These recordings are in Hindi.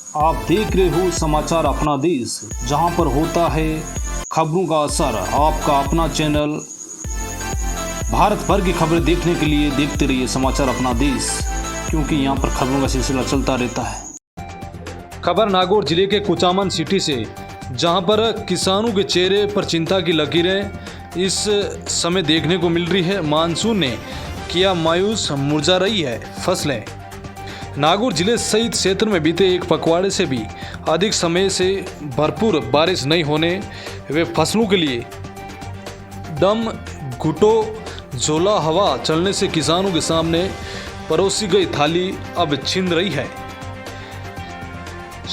आप देख रहे हो समाचार अपना देश, जहां पर होता है खबरों का असर। आपका अपना चैनल भारत भर की खबरें देखने के लिए देखते रहिए समाचार अपना देश, क्योंकि यहां पर खबरों का सिलसिला चलता रहता है। खबर नागौर जिले के कुचामन सिटी से, जहां पर किसानों के चेहरे पर चिंता की लकीरें इस समय देखने को मिल रही है। मानसून ने किया मायूस, मुरझा रही है फसलें। नागौर जिले सहित क्षेत्र में बीते एक पखवाड़े से भी अधिक समय से भरपूर बारिश नहीं होने वे फसलों के लिए दम घुटो झोला हवा चलने से किसानों के सामने परोसी गई थाली अब छिन रही है।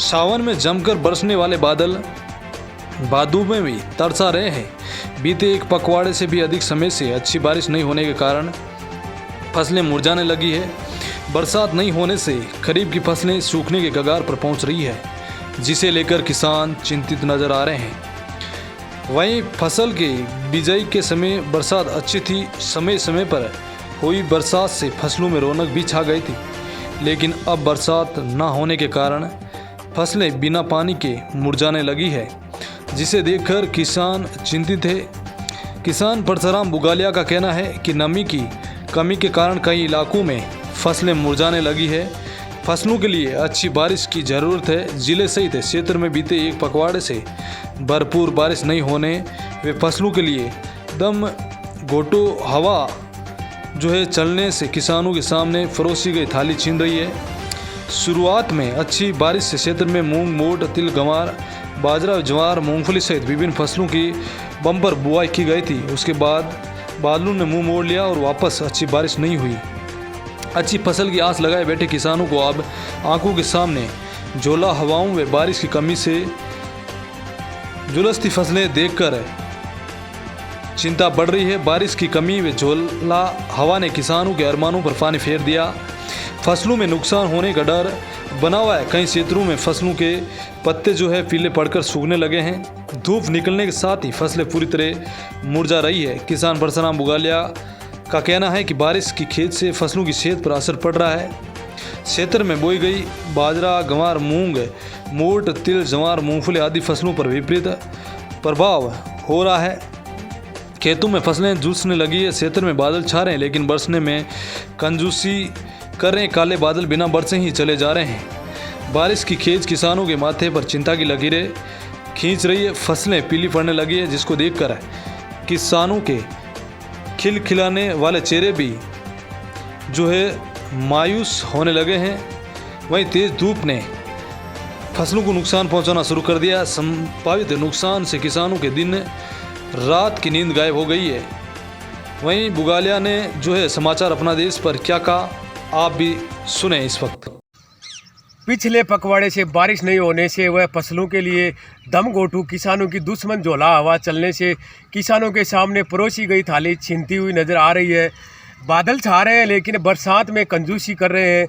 सावन में जमकर बरसने वाले बादल बादू में भी तरसा रहे हैं। बीते एक पखवाड़े से भी अधिक समय से अच्छी बारिश नहीं होने के कारण फसलें मुरझाने लगी है। बरसात नहीं होने से खरीफ की फसलें सूखने के कगार पर पहुंच रही है, जिसे लेकर किसान चिंतित नजर आ रहे हैं। वहीं फसल के बिजाई के समय बरसात अच्छी थी। समय समय पर हुई बरसात से फसलों में रौनक भी छा गई थी, लेकिन अब बरसात न होने के कारण फसलें बिना पानी के मुरझाने लगी है, जिसे देखकर किसान चिंतित है। किसान परसराम बुगालिया का कहना है कि नमी की कमी के कारण कई इलाकों में फसलें मुरझाने लगी है। फसलों के लिए अच्छी बारिश की ज़रूरत है। जिले सहित क्षेत्र में बीते एक पखवाड़े से भरपूर बारिश नहीं होने वे फसलों के लिए दम घोटो हवा चलने से किसानों के सामने परोसी गई थाली छीन रही है। शुरुआत में अच्छी बारिश से क्षेत्र में मूंग, मोट, तिल, गंवार, बाजरा, ज्वार, मूंगफली सहित विभिन्न फसलों की बम्पर बुआई की गई थी। उसके बाद बादलों ने मुंह मोड़ लिया और वापस अच्छी बारिश नहीं हुई। अच्छी फसल की आस लगाए बैठे किसानों को अब आंखों के सामने झोला हवाओं व बारिश की कमी से झुलसती फसलें देखकर चिंता बढ़ रही है। बारिश की कमी व झोला हवा ने किसानों के अरमानों पर पानी फेर दिया। फसलों में नुकसान होने का डर बना हुआ है। कई क्षेत्रों में फसलों के पत्ते पीले पड़कर सूखने लगे हैं। धूप निकलने के साथ ही फसलें पूरी तरह मुरझा रही है। किसान परसराम बुगालिया का कहना है कि बारिश की खेत से फसलों की सेहत पर असर पड़ रहा है। क्षेत्र में बोई गई बाजरा, गंवार, मूंग, मोट, तिल, ज्वार, मूंगफली आदि फसलों पर विपरीत प्रभाव हो रहा है। खेतों में फसलें झुलसने लगी है। क्षेत्र में बादल छा रहे हैं, लेकिन बरसने में कंजूसी कर रहे हैं। काले बादल बिना बरसे ही चले जा रहे हैं। बारिश की खेज किसानों के माथे पर चिंता की लकीरें खींच रही है। फसलें पीली पड़ने लगी है, जिसको देखकर किसानों के खिलखिलाने वाले चेहरे भी मायूस होने लगे हैं। वहीं तेज धूप ने फसलों को नुकसान पहुंचाना शुरू कर दिया। संभावित नुकसान से किसानों के दिन रात की नींद गायब हो गई है। वहीं बुगालिया ने समाचार अपना देश पर क्या कहा, आप भी सुने इस वक्त। पिछले पखवाड़े से बारिश नहीं होने से वह फसलों के लिए दम घोटू किसानों की दुश्मन झोला हवा चलने से किसानों के सामने परोसी गई थाली छीनती हुई नज़र आ रही है। बादल छा रहे हैं, लेकिन बरसात में कंजूसी कर रहे हैं।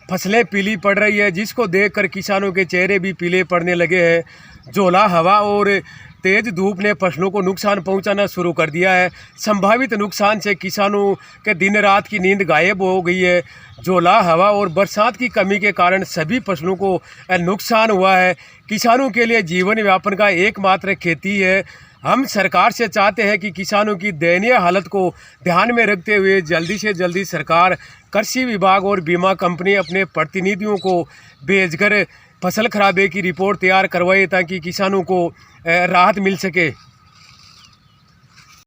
फसलें पीली पड़ रही है, जिसको देखकर किसानों के चेहरे भी पीले पड़ने लगे हैं। झोला हवा और तेज धूप ने फसलों को नुकसान पहुंचाना शुरू कर दिया है। संभावित नुकसान से किसानों के दिन रात की नींद गायब हो गई है। झोला हवा और बरसात की कमी के कारण सभी फसलों को नुकसान हुआ है। किसानों के लिए जीवन यापन का एकमात्र खेती है। हम सरकार से चाहते हैं कि किसानों की दयनीय हालत को ध्यान में रखते हुए जल्दी से जल्दी सरकार, कृषि विभाग और बीमा कंपनी अपने प्रतिनिधियों को भेजकर फसल खराबे की रिपोर्ट तैयार करवाए, ताकि किसानों को राहत मिल सके।